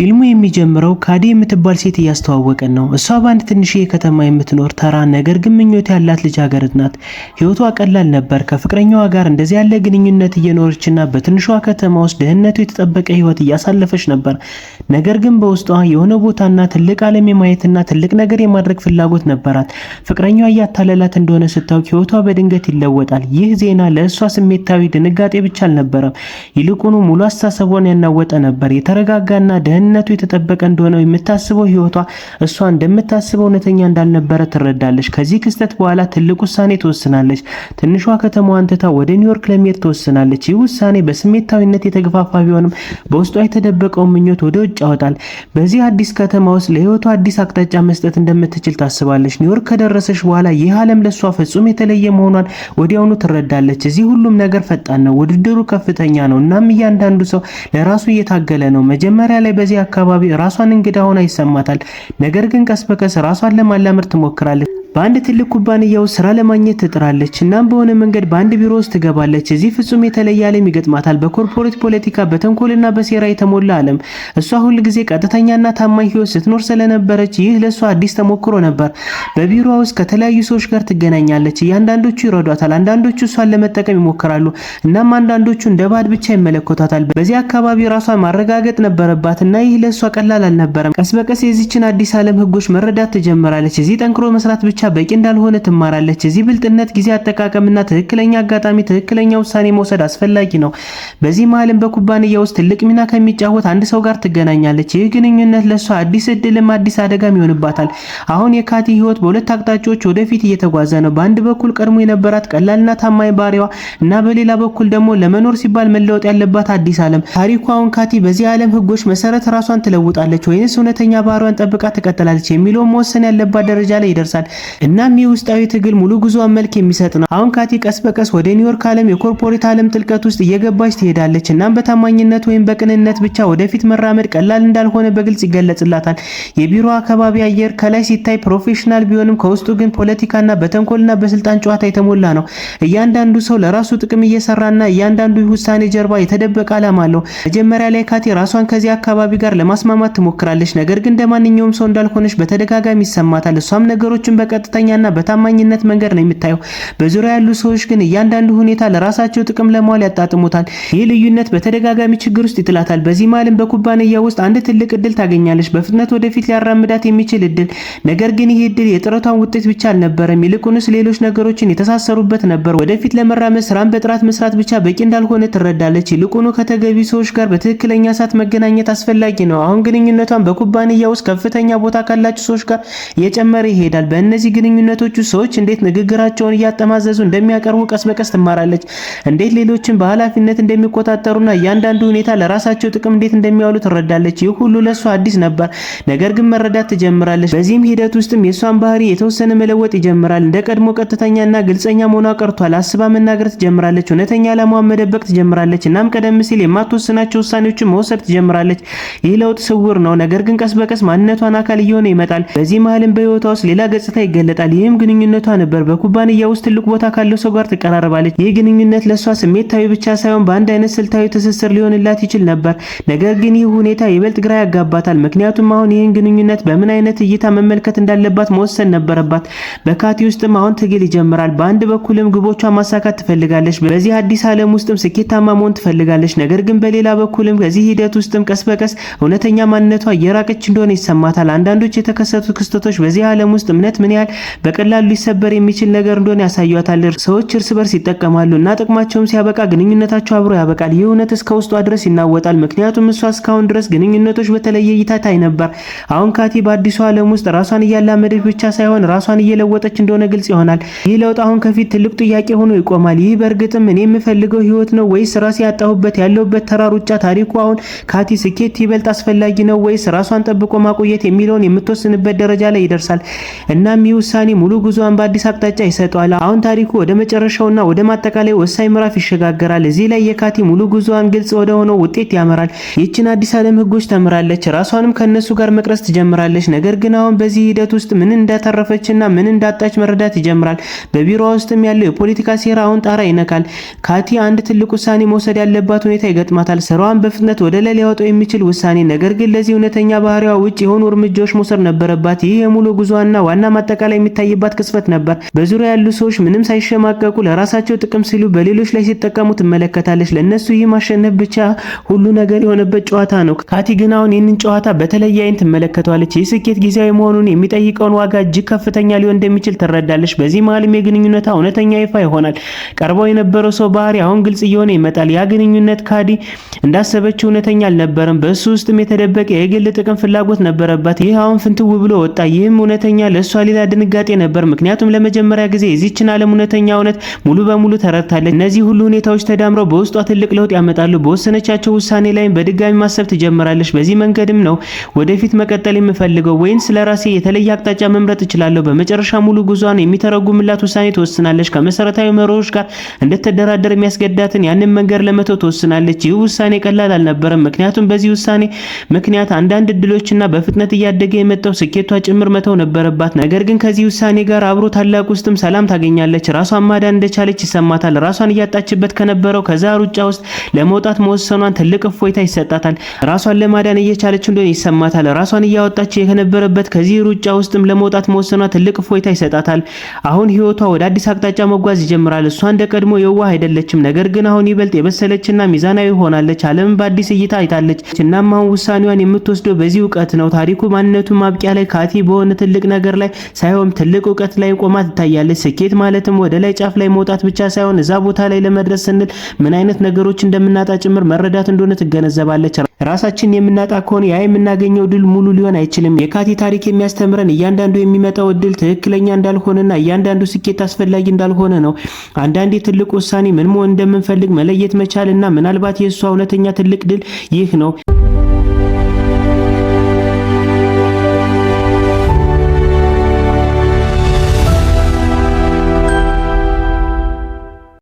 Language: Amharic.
ፊልሙ የሚጀምረው ካዲ የምትባል ሴት እያስተዋወቀን ነው። እሷ በአንድ ትንሽዬ ከተማ የምትኖር ተራ ነገር ግን ምኞት ያላት ልጃገረድ ናት። ህይወቷ ቀላል ነበር። ከፍቅረኛዋ ጋር እንደዚህ ያለ ግንኙነት እየኖረችና በትንሿ ከተማ ውስጥ ደህንነቱ የተጠበቀ ህይወት እያሳለፈች ነበር። ነገር ግን በውስጧ የሆነ ቦታና ትልቅ ዓለም የማየትና ትልቅ ነገር የማድረግ ፍላጎት ነበራት። ፍቅረኛዋ እያታለላት እንደሆነ ስታውቅ ህይወቷ በድንገት ይለወጣል። ይህ ዜና ለእሷ ስሜታዊ ድንጋጤ ብቻ አልነበረም፣ ይልቁኑ ሙሉ አስተሳሰቧን ያናወጠ ነበር። የተረጋጋና ደህንነቱ የተጠበቀ እንደሆነ የምታስበው ህይወቷ እሷ እንደምታስበው እውነተኛ እንዳልነበረ ትረዳለች። ከዚህ ክስተት በኋላ ትልቅ ውሳኔ ትወስናለች። ትንሿ ከተማዋን ትታ ወደ ኒውዮርክ ለመሄድ ትወስናለች። ይህ ውሳኔ በስሜታዊነት የተገፋፋ ቢሆንም በውስጧ የተደበቀውን ምኞት ወደ ውጭ ያወጣል። በዚህ አዲስ ከተማ ውስጥ ለህይወቷ አዲስ አቅጣጫ መስጠት እንደምትችል ታስባለች። ኒውዮርክ ከደረሰች በኋላ ይህ ዓለም ለሷ ፍጹም የተለየ መሆኗን ወዲያውኑ ትረዳለች። እዚህ ሁሉም ነገር ፈጣን ነው፣ ውድድሩ ከፍተኛ ነው። እናም እያንዳንዱ ሰው ለራሱ እየታገለ ነው። መጀመሪያ ላይ በዚህ አካባቢ ራሷን እንግዳ ሆና ይሰማታል። ነገር ግን ቀስ በቀስ ራሷን ለማላመድ ትሞክራለች። በአንድ ትልቅ ኩባንያ ውስጥ ስራ ለማግኘት ትጥራለች። እናም በሆነ መንገድ በአንድ ቢሮ ውስጥ ትገባለች። እዚህ ፍጹም የተለየ ዓለም ይገጥማታል። በኮርፖሬት ፖለቲካ፣ በተንኮልና በሴራ የተሞላ ዓለም። እሷ ሁል ጊዜ ቀጥተኛና ታማኝ ህይወት ስትኖር ስለነበረች ይህ ለሷ አዲስ ተሞክሮ ነበር። በቢሮዋ ውስጥ ከተለያዩ ሰዎች ጋር ትገናኛለች። እያንዳንዶቹ ይረዷታል፣ አንዳንዶቹ እሷን ለመጠቀም ይሞክራሉ፣ እናም አንዳንዶቹ እንደ ባዕድ ብቻ ይመለከቷታል። በዚህ አካባቢ ራሷን ማረጋገጥ ነበረባት እና ይህ ለሷ ቀላል አልነበረም። ቀስ በቀስ የዚችን አዲስ ዓለም ህጎች መረዳት ትጀምራለች። እዚህ ጠንክሮ መስራት ብቻ በቂ እንዳልሆነ ትማራለች። እዚህ ብልጥነት፣ ጊዜ አጠቃቀምና ትክክለኛ አጋጣሚ፣ ትክክለኛ ውሳኔ መውሰድ አስፈላጊ ነው። በዚህ መሃልም በኩባንያ ውስጥ ትልቅ ሚና ከሚጫወት አንድ ሰው ጋር ትገናኛለች። ይህ ግንኙነት ለሷ አዲስ እድልም አዲስ አደጋም ይሆንባታል። አሁን የካቲ ህይወት በሁለት አቅጣጫዎች ወደፊት እየተጓዘ ነው። በአንድ በኩል ቀድሞ የነበራት ቀላልና ታማኝ ባሪያዋ እና በሌላ በኩል ደግሞ ለመኖር ሲባል መለወጥ ያለባት አዲስ ዓለም። ታሪኩ አሁን ካቲ በዚህ ዓለም ህጎች መሰረት ራሷን ትለውጣለች ወይስ እውነተኛ ባሪያዋን ጠብቃ ትቀጥላለች የሚለውን መወሰን ያለባት ደረጃ ላይ ይደርሳል። እናም የውስጣዊ ትግል ሙሉ ጉዞዋን መልክ የሚሰጥ ነው። አሁን ካቲ ቀስ በቀስ ወደ ኒውዮርክ ዓለም የኮርፖሬት ዓለም ጥልቀት ውስጥ እየገባች ትሄዳለች። እናም በታማኝነት ወይም በቅንነት ብቻ ወደፊት መራመድ ቀላል እንዳልሆነ በግልጽ ይገለጽላታል። የቢሮ አካባቢ አየር ከላይ ሲታይ ፕሮፌሽናል ቢሆንም ከውስጡ ግን ፖለቲካና በተንኮልና በስልጣን ጨዋታ የተሞላ ነው። እያንዳንዱ ሰው ለራሱ ጥቅም እየሰራና እያንዳንዱ ውሳኔ ጀርባ የተደበቀ ዓላማ አለው። መጀመሪያ ላይ ካቲ ራሷን ከዚህ አካባቢ ጋር ለማስማማት ትሞክራለች። ነገር ግን እንደማንኛውም ሰው እንዳልሆነች በተደጋጋሚ ይሰማታል። እሷም ነገሮችን በቀጥተኛና በታማኝነት መንገድ ነው የምታየው። በዙሪያ ያሉ ሰዎች ግን እያንዳንዱ ሁኔታ ለራሳቸው ጥቅም ለማዋል ያጣጥሙታል። ይህ ልዩነት በተደጋጋሚ ችግር ውስጥ ይጥላታል። በዚህ መሃልም በኩባንያ ውስጥ አንድ ትልቅ እድል ታገኛለች፣ በፍጥነት ወደፊት ሊያራምዳት የሚችል እድል። ነገር ግን ይህ እድል የጥረቷን ውጤት ብቻ አልነበረም፣ ይልቁንስ ሌሎች ነገሮችን የተሳሰሩበት ነበር። ወደፊት ለመራመድ ስራን በጥራት መስራት ብቻ በቂ እንዳልሆነ ትረዳለች። ይልቁኑ ከተገቢ ሰዎች ጋር በትክክለኛ ሰዓት መገናኘት አስፈላጊ ነው። አሁን ግንኙነቷን በኩባንያ ውስጥ ከፍተኛ ቦታ ካላቸው ሰዎች ጋር እየጨመረ ይሄዳል። በእነዚህ ግንኙነቶቹ ሰዎች እንዴት ንግግራቸውን እያጠማዘዙ እንደሚያቀርቡ ቀስ በቀስ ትማራለች። እንዴት ሌሎችን በኃላፊነት እንደሚቆጣጠሩና እያንዳንዱ ሁኔታ ለራሳቸው ጥቅም እንዴት እንደሚያውሉ ትረዳለች። ይህ ሁሉ ለሷ አዲስ ነበር፣ ነገር ግን መረዳት ትጀምራለች። በዚህም ሂደት ውስጥም የሷን ባህሪ የተወሰነ መለወጥ ይጀምራል። እንደ ቀድሞ ቀጥተኛና ግልጸኛ መሆኗ ቀርቷል። አስባ መናገር ትጀምራለች። እውነተኛ ዓላማዋን መደበቅ ትጀምራለች። እናም ቀደም ሲል የማትወስናቸው ውሳኔዎችን መውሰድ ትጀምራለች። ይህ ለውጥ ስውር ነው፣ ነገር ግን ቀስ በቀስ ማንነቷን አካል እየሆነ ይመጣል። በዚህ መሃልም በህይወቷ ውስጥ ሌላ ገጽታ ይገለጣል። ይህም ግንኙነቷ ነበር። በኩባንያ ውስጥ ትልቅ ቦታ ካለው ሰው ጋር ትቀራረባለች። ይህ ግንኙነት ለሷ ስሜታዊ ብቻ ሳይሆን በአንድ አይነት ስልታዊ ትስስር ሊሆንላት ይችል ነበር። ነገር ግን ይህ ሁኔታ ይበልጥ ግራ ያጋባታል፣ ምክንያቱም አሁን ይህን ግንኙነት በምን አይነት እይታ መመልከት እንዳለባት መወሰን ነበረባት። በካቲ ውስጥም አሁን ትግል ይጀምራል። በአንድ በኩልም ግቦቿን ማሳካት ትፈልጋለች፣ በዚህ አዲስ ዓለም ውስጥም ስኬታማ መሆን ትፈልጋለች። ነገር ግን በሌላ በኩልም ከዚህ ሂደት ውስጥም ቀስ በቀስ እውነተኛ ማንነቷ እየራቀች እንደሆነ ይሰማታል። አንዳንዶች የተከሰቱ ክስተቶች በዚህ ዓለም ውስጥ እምነት ምን ያህል በቀላሉ ሊሰበር የሚችል ነገር እንደሆነ ያሳያታል። ሰዎች እርስ በርስ ይጠቀማሉ እና ጥቅማቸውም ሲያበቃ ግንኙነታቸው አብሮ ያበቃል። ይህ እውነት እስከ ውስጧ ድረስ ይናወጣል፣ ምክንያቱም እሷ እስካሁን ድረስ ግንኙነቶች በተለየ እይታ ታይ ነበር። አሁን ካቲ በአዲሱ ዓለም ውስጥ ራሷን እያላመደች ብቻ ሳይሆን ራሷን እየለወጠች እንደሆነ ግልጽ ይሆናል። ይህ ለውጥ አሁን ከፊት ትልቅ ጥያቄ ሆኖ ይቆማል። ይህ በእርግጥም እኔ የምፈልገው ህይወት ነው ወይስ ራሴ ያጣሁበት ያለሁበት ተራ ሩጫ? ታሪኩ አሁን ካቲ ስኬት ይበልጥ አስፈላጊ ነው ወይስ ራሷን ጠብቆ ማቆየት የሚለውን የምትወስንበት ደረጃ ላይ ይደርሳል። እናም ይህ ውሳኔ ሙሉ ጉዞዋን በአዲስ አቅጣጫ ይሰጠዋል። አሁን ታሪኩ ወደ መጨረሻውና ወደ ማጠቃለያ ወሳኝ ምዕራፍ ይሸጋገራል። እዚህ ላይ የካቲ ሙሉ ጉዞዋን ግልጽ ወደ ሆነው ውጤት ያመራል። ይህችን አዲስ ዓለም ህጎች ተምራለች፣ ራሷንም ከነሱ ጋር መቅረጽ ትጀምራለች። ነገር ግን አሁን በዚህ ሂደት ውስጥ ምን እንዳተረፈችና ምን እንዳጣች መረዳት ይጀምራል። በቢሮዋ ውስጥም ያለው የፖለቲካ ሴራ አሁን ጣራ ይነካል። ካቲ አንድ ትልቅ ውሳኔ መውሰድ ያለባት ሁኔታ ይገጥማታል። ስራዋን በፍጥነት ወደ ላይ ሊያወጣው የሚችል ውሳኔ። ነገር ግን ለዚህ እውነተኛ ባህሪዋ ውጭ የሆኑ እርምጃዎች መውሰድ ነበረባት። ይህ የሙሉ ጉዞዋና ዋና ማጠቃላይ የሚታይባት ቅጽበት ነበር። በዙሪያ ያሉ ሰዎች ምንም ሳይሸማቀቁ ለራሳቸው ጥቅም ሲሉ በሌሎች ላይ ሲጠቀሙ ትመለከታለች። ለነሱ ይህ ማሸነፍ ብቻ ሁሉ ነገር የሆነበት ጨዋታ ነው። ካቲ ግን አሁን ይህንን ጨዋታ በተለየ አይን ትመለከተዋለች። ይህ ስኬት ጊዜያዊ መሆኑን የሚጠይቀውን ዋጋ እጅግ ከፍተኛ ሊሆን እንደሚችል ትረዳለች። በዚህ መሀልም የግንኙነቷ እውነተኛ ይፋ ይሆናል። ቀርበው የነበረው ሰው ባህሪ አሁን ግልጽ እየሆነ ይመጣል። ያ ግንኙነት ካቲ እንዳሰበችው እውነተኛ አልነበረም። በሱ ውስጥም የተደበቀ የግል ጥቅም ፍላጎት ነበረባት። ይህ አሁን ፍንትው ብሎ ወጣ። ይህም እውነተኛ ለሷ ሌላ ድንጋጤ ነበር። ምክንያቱም ለመጀመሪያ ጊዜ የዚህችን ዓለም እውነተኛ እውነት ሙሉ በሙሉ ተረድታለች። እነዚህ ሁሉ ሁኔታዎች ተዳምረው በውስጧ ትልቅ ለውጥ ያመጣሉ። በወሰነቻቸው ውሳኔ ላይም በድጋሚ ማሰብ ትጀምራለች። በዚህ መንገድም ነው ወደፊት መቀጠል የምፈልገው ወይንስ ለራሴ የተለየ አቅጣጫ መምረጥ እችላለሁ? በመጨረሻ ሙሉ ጉዟን የሚተረጉምላት ውሳኔ ትወስናለች። ከመሰረታዊ መርሆች ጋር እንድትደራደር የሚያስገዳትን ያንን መንገድ ለመተው ትወስናለች። ይህ ውሳኔ ቀላል አልነበረም። ምክንያቱም በዚህ ውሳኔ ምክንያት አንዳንድ እድሎችና በፍጥነት እያደገ የመጣው ስኬቷ ጭምር መተው ነበረባት። ነገር ግን ከዚህ ውሳኔ ጋር አብሮ ታላቅ ውስጥም ሰላም ታገኛለች። ራሷን ማዳን እንደቻለች ይሰማታል። ራሷን እያጣችበት ከነበረው ከዛ ሩጫ ውስጥ ለመውጣት መወሰኗን ትልቅ እፎይታ ይሰጣታል። ራሷን ለማዳን እየቻለች እንደሆነ ይሰማታል። ራሷን እያወጣች ከነበረበት ከዚህ ሩጫ ውስጥም ለመውጣት መወሰኗ ትልቅ እፎይታ ይሰጣታል። አሁን ህይወቷ ወደ አዲስ አቅጣጫ መጓዝ ይጀምራል። እሷ እንደቀድሞ የዋህ አይደለችም። ነገር ግን አሁን ይበልጥ የበሰለችና ሚዛናዊ ሆናለች። ዓለምን በአዲስ እይታ አይታለች። እናም አሁን ውሳኔዋን የምትወስደው በዚህ እውቀት ነው። ታሪኩ ማንነቱ ማብቂያ ላይ ካቲ በሆነ ትልቅ ነገር ላይ ሳይሆን ትልቅ እውቀት ላይ ቆማ ትታያለች። ስኬት ማለትም ወደ ላይ ጫፍ ላይ መውጣት ብቻ ሳይሆን እዛ ቦታ ላይ ለመድረስ ስንል ምን አይነት ነገሮች እንደምናጣ ጭምር መረዳት እንደሆነ ትገነዘባለች። ራሳችን የምናጣ ከሆነ ያ የምናገኘው ድል ሙሉ ሊሆን አይችልም። የካቲ ታሪክ የሚያስተምረን እያንዳንዱ የሚመጣው ድል ትክክለኛ እንዳልሆነና እያንዳንዱ ስኬት አስፈላጊ እንዳልሆነ ነው። አንዳንዴ ትልቅ ውሳኔ ምን መሆን እንደምንፈልግ መለየት መቻልና ምናልባት የእሷ እውነተኛ ትልቅ ድል ይህ ነው።